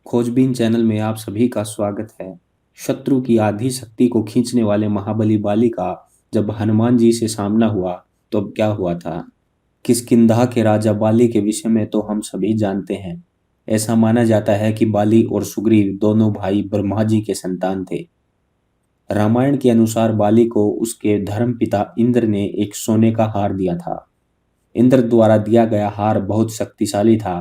खोजबीन चैनल में आप सभी का स्वागत है। शत्रु की आधी शक्ति को खींचने वाले महाबली बाली का जब हनुमान जी से सामना हुआ तो अब क्या हुआ था। किष्किंधा के राजा बाली के विषय में तो हम सभी जानते हैं। ऐसा माना जाता है कि बाली और सुग्रीव दोनों भाई ब्रह्मा जी के संतान थे। रामायण के अनुसार बाली को उसके धर्मपिता इंद्र ने एक सोने का हार दिया था। इंद्र द्वारा दिया गया हार बहुत शक्तिशाली था।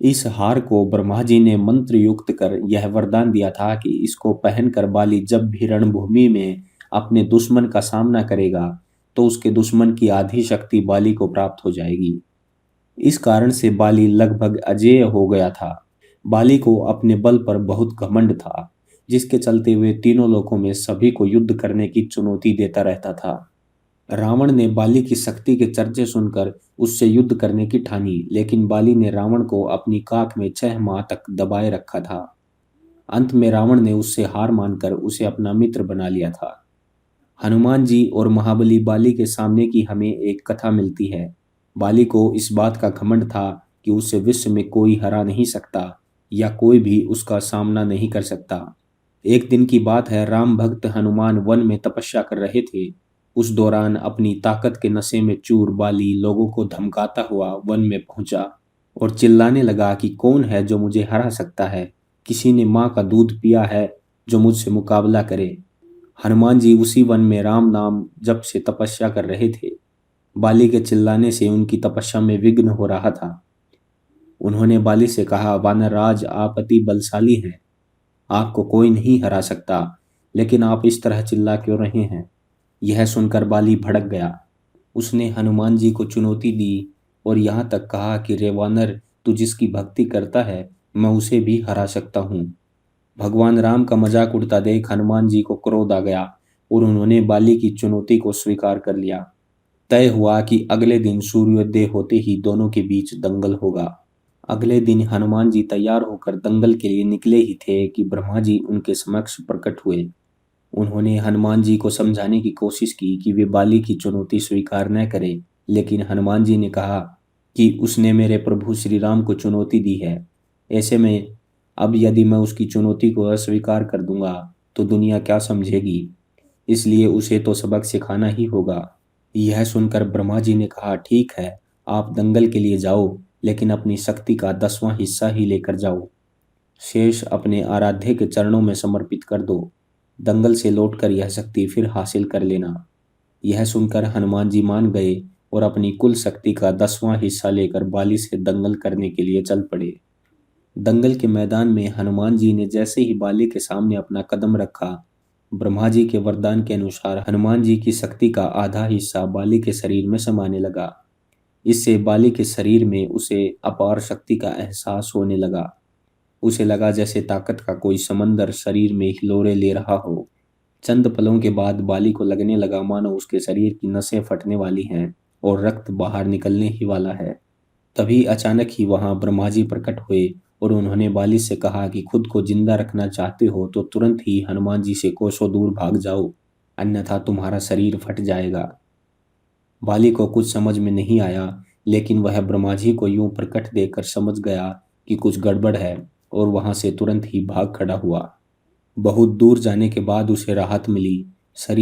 इस हार को ब्रह्मा जी ने मंत्र युक्त कर यह वरदान दिया था कि इसको पहनकर बाली जब भी रणभूमि में अपने दुश्मन का सामना करेगा तो उसके दुश्मन की आधी शक्ति बाली को प्राप्त हो जाएगी। इस कारण से बाली लगभग अजेय हो गया था। बाली को अपने बल पर बहुत घमंड था, जिसके चलते वे तीनों लोकों में सभी को युद्ध करने की चुनौती देता रहता था। रावण ने बाली की शक्ति के चर्चे सुनकर उससे युद्ध करने की ठानी, लेकिन बाली ने रावण को अपनी काख में 6 माह तक दबाए रखा था। अंत में रावण ने उससे हार मानकर उसे अपना मित्र बना लिया था। हनुमान जी और महाबली बाली के सामने की हमें एक कथा मिलती है। बाली को इस बात का घमंड था कि उसे विश्व में कोई हरा नहीं सकता या कोई भी उसका सामना नहीं कर सकता। एक दिन की बात है, राम भक्त हनुमान वन में तपस्या कर रहे थे। उस दौरान अपनी ताकत के नशे में चूर बाली लोगों को धमकाता हुआ वन में पहुंचा और चिल्लाने लगा कि कौन है जो मुझे हरा सकता है। किसी ने माँ का दूध पिया है जो मुझसे मुकाबला करे। हनुमान जी उसी वन में राम नाम जप से तपस्या कर रहे थे। बाली के चिल्लाने से उनकी तपस्या में विघ्न हो रहा था। उन्होंने बाली से कहा, वानर राज, आप अति बलशाली हैं, आपको कोई नहीं हरा सकता, लेकिन आप इस तरह चिल्ला क्यों रहे हैं। यह सुनकर बाली भड़क गया। उसने हनुमान जी को चुनौती दी और यहाँ तक कहा कि रे वानर, तू जिसकी भक्ति करता है मैं उसे भी हरा सकता हूँ। भगवान राम का मजाक उड़ता देख हनुमान जी को क्रोध आ गया और उन्होंने बाली की चुनौती को स्वीकार कर लिया। तय हुआ कि अगले दिन सूर्योदय होते ही दोनों के बीच दंगल होगा। अगले दिन हनुमान जी तैयार होकर दंगल के लिए निकले ही थे कि ब्रह्मा जी उनके समक्ष प्रकट हुए। उन्होंने हनुमान जी को समझाने की कोशिश की कि वे बाली की चुनौती स्वीकार न करें, लेकिन हनुमान जी ने कहा कि उसने मेरे प्रभु श्री राम को चुनौती दी है। ऐसे में अब यदि मैं उसकी चुनौती को अस्वीकार कर दूंगा तो दुनिया क्या समझेगी, इसलिए उसे तो सबक सिखाना ही होगा। यह सुनकर ब्रह्मा जी ने कहा, ठीक है, आप दंगल के लिए जाओ, लेकिन अपनी शक्ति का 10वां हिस्सा ही लेकर जाओ। शेष अपने आराध्य के चरणों में समर्पित कर दो। दंगल से लौटकर यह शक्ति फिर हासिल कर लेना। यह सुनकर हनुमान जी मान गए और अपनी कुल शक्ति का 10वां हिस्सा लेकर बाली से दंगल करने के लिए चल पड़े। दंगल के मैदान में हनुमान जी ने जैसे ही बाली के सामने अपना कदम रखा, ब्रह्मा जी के वरदान के अनुसार हनुमान जी की शक्ति का आधा हिस्सा बाली के शरीर में समाने लगा। इससे बाली के शरीर में उसे अपार शक्ति का एहसास होने लगा। उसे लगा जैसे ताकत का कोई समंदर शरीर में हिलोरे ले रहा हो। चंद पलों के बाद बाली को लगने लगा मानो उसके शरीर की नसें फटने वाली हैं और रक्त बाहर निकलने ही वाला है। तभी अचानक ही वहां ब्रह्मा जी प्रकट हुए और उन्होंने बाली से कहा कि खुद को जिंदा रखना चाहते हो तो तुरंत ही हनुमान जी से कोसों दूर भाग जाओ, अन्यथा तुम्हारा शरीर फट जाएगा। बाली को कुछ समझ में नहीं आया, लेकिन वह ब्रह्मा जी को यूं प्रकट देखकर समझ गया कि कुछ गड़बड़ है और वहां से तुरंत ही भाग खड़ा हुआ। बहुत दूर जाने के बाद उसे राहत मिली। शरीर